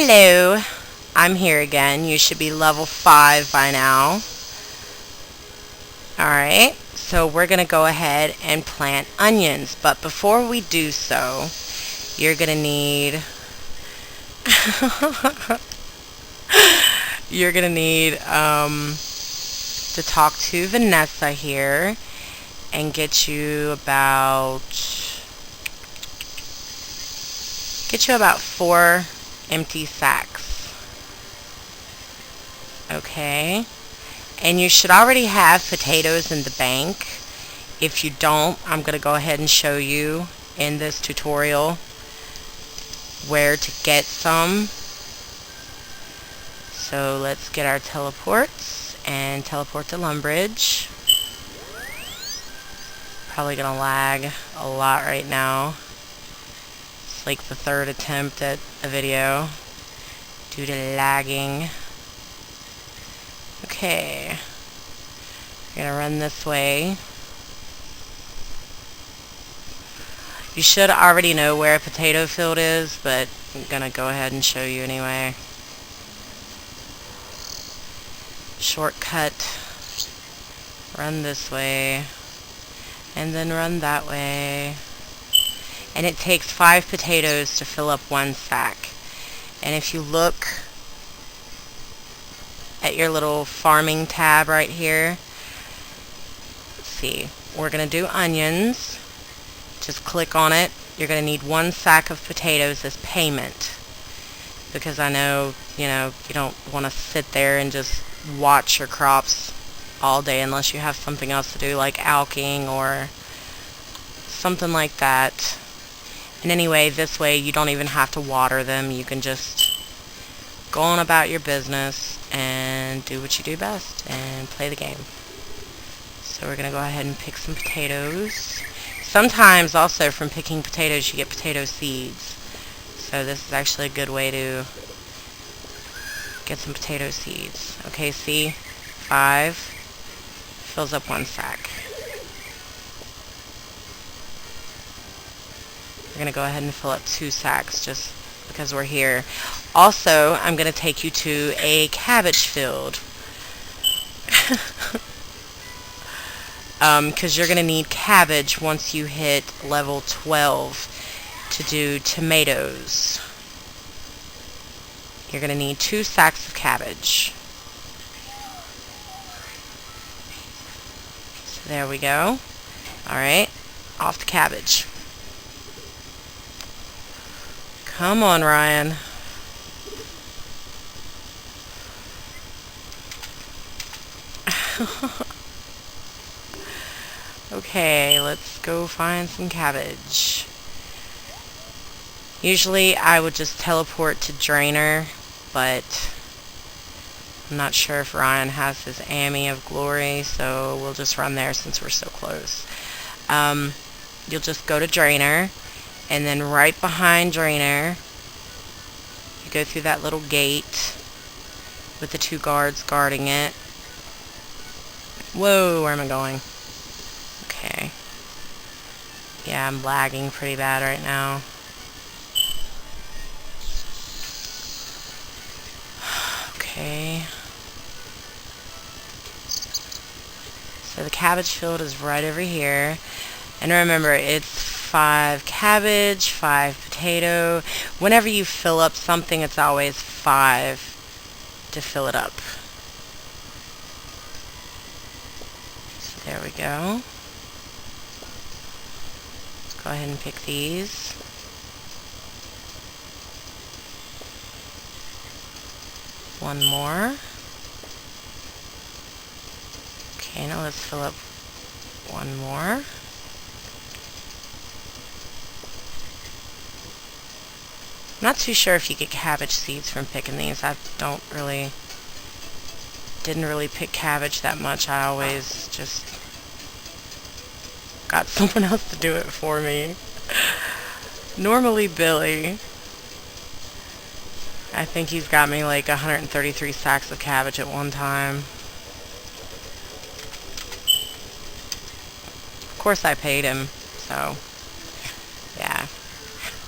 Hello, I'm here again. You should be level 5 by now. Alright, so we're going to go ahead and plant onions. But before we do so, you're going to need... you're going to need to talk to Vanessa here and get you about 4 empty sacks. Okay, and you should already have potatoes in the bank. If you don't, I'm going to go ahead and show you in this tutorial where to get some. So let's get our teleports and teleport to Lumbridge. Probably going to lag a lot right now. It's like the 3rd attempt at a video due to lagging. Okay, we're going to run this way. You should already know where a potato field is, but I'm going to go ahead and show you anyway. Shortcut, run this way, and then run that way. And it takes 5 potatoes to fill up 1 sack. And if you look at your little farming tab right here, let's see, we're going to do onions. Just click on it. You're going to need 1 sack of potatoes as payment, because I know, you don't want to sit there and just watch your crops all day unless you have something else to do, like alking or something like that. And anyway, this way you don't even have to water them. You can just go on about your business and do what you do best and play the game. So we're going to go ahead and pick some potatoes. Sometimes also from picking potatoes you get potato seeds. So this is actually a good way to get some potato seeds. Okay, see? 5 fills up 1 sack. We're going to go ahead and fill up 2 sacks just because we're here. Also, I'm going to take you to a cabbage field. Because you're going to need cabbage once you hit level 12 to do tomatoes. You're going to need 2 sacks of cabbage. So there we go. Alright, off to cabbage. Come on, Ryan. Okay, let's go find some cabbage. Usually I would just teleport to Drainer, but I'm not sure if Ryan has his Ammy of Glory, so we'll just run there since we're so close. You'll just go to Drainer, and then right behind Drainer, you go through that little gate with the 2 guards guarding it. Whoa, where am I going? Okay. Yeah, I'm lagging pretty bad right now. Okay. So the cabbage field is right over here. And remember, it's 5 cabbage, 5 potato. Whenever you fill up something, it's always 5 to fill it up. So there we go. Let's go ahead and pick these. One more. Okay, now let's fill up 1 more. I'm not too sure if you get cabbage seeds from picking these. I didn't really pick cabbage that much. I always just got someone else to do it for me. Normally Billy. I think he's got me like 133 sacks of cabbage at one time. Of course I paid him, so yeah.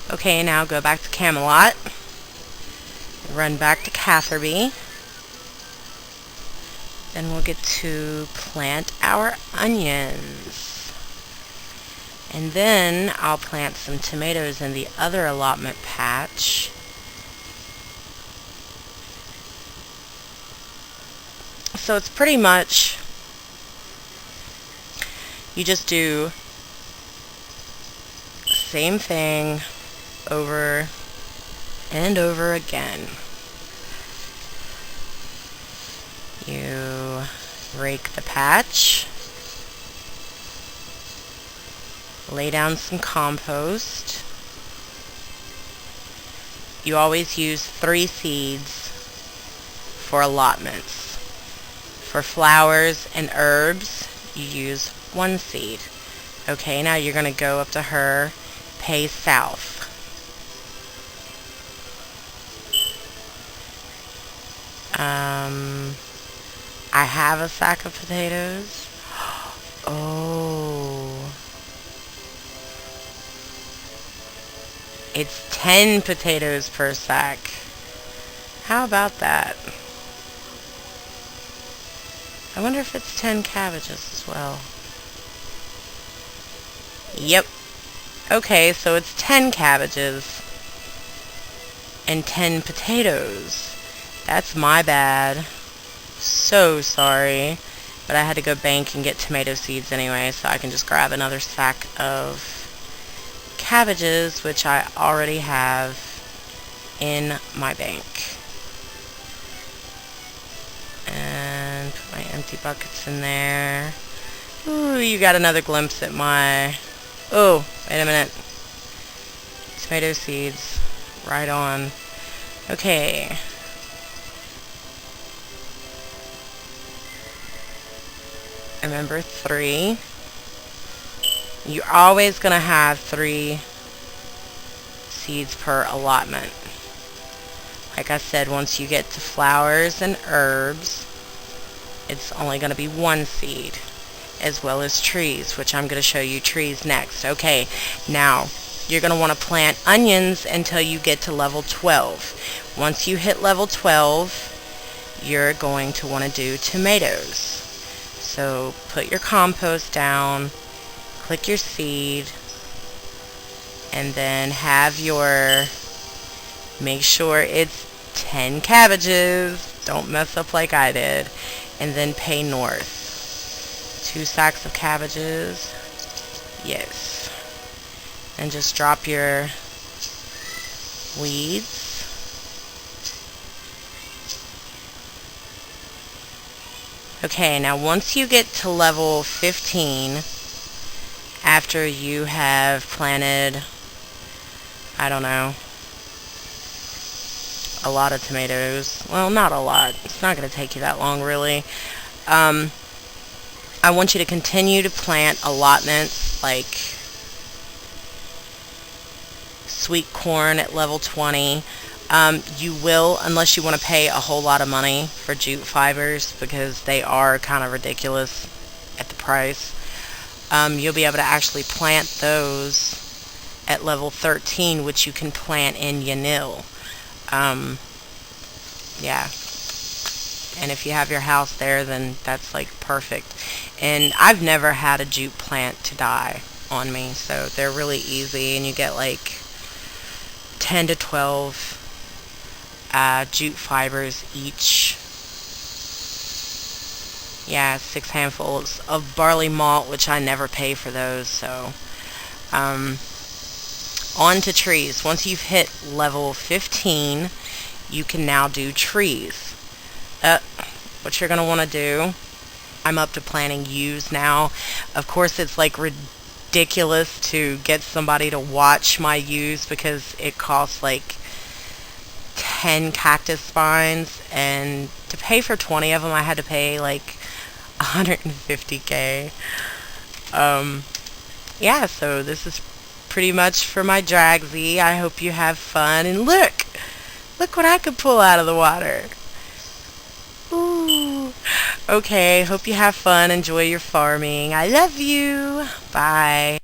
Okay, now go back to Camelot. Run back to Catherby. Then we'll get to plant our onions. And then I'll plant some tomatoes in the other allotment patch. So it's pretty much, you just do the same thing over and over again. You rake the patch, lay down some compost. You always use 3 seeds for allotments. For flowers and herbs, you use 1 seed. Okay, now you're going to go up to her, pay south. I have a sack of potatoes. Oh. It's 10 potatoes per sack. How about that? I wonder if it's 10 cabbages as well. Yep. Okay, so it's 10 cabbages and 10 potatoes. That's my bad. So sorry. But I had to go bank and get tomato seeds anyway, so I can just grab another sack of cabbages, which I already have in my bank. And put my empty buckets in there. Ooh, you got another glimpse at my... Oh, wait a minute. Tomato seeds. Right on. Okay. Remember 3. You're always going to have 3 seeds per allotment. Like I said, once you get to flowers and herbs, it's only going to be 1 seed, as well as trees, which I'm going to show you trees next. Okay, now you're going to want to plant onions until you get to level 12. Once you hit level 12, you're going to want to do tomatoes. So put your compost down, click your seed, and then have your, make sure it's 10 cabbages, don't mess up like I did, and then pay north. 2 sacks of cabbages, yes, and just drop your weeds. Okay, now once you get to level 15, after you have planted, I don't know, a lot of tomatoes, well, not a lot, it's not going to take you that long really, I want you to continue to plant allotments like sweet corn at level 20. You will, unless you want to pay a whole lot of money for jute fibers, because they are kind of ridiculous at the price. You'll be able to actually plant those at level 13, which you can plant in Yanil. Yeah. And if you have your house there, then that's like perfect. And I've never had a jute plant to die on me, so they're really easy, and you get like 10 to 12 jute fibers each. Yeah, 6 handfuls of barley malt, which I never pay for those. So on to trees. Once you've hit level 15, you can now do trees. What you're going to want to do, I'm up to planting yews now. Of course, it's like ridiculous to get somebody to watch my yews, because it costs like 10 cactus spines, and to pay for 20 of them I had to pay like $150K. Yeah, so this is pretty much for my Dragsaweeeee. I hope you have fun, and look what I could pull out of the water. Ooh. Okay, hope you have fun, enjoy your farming. I love you. Bye.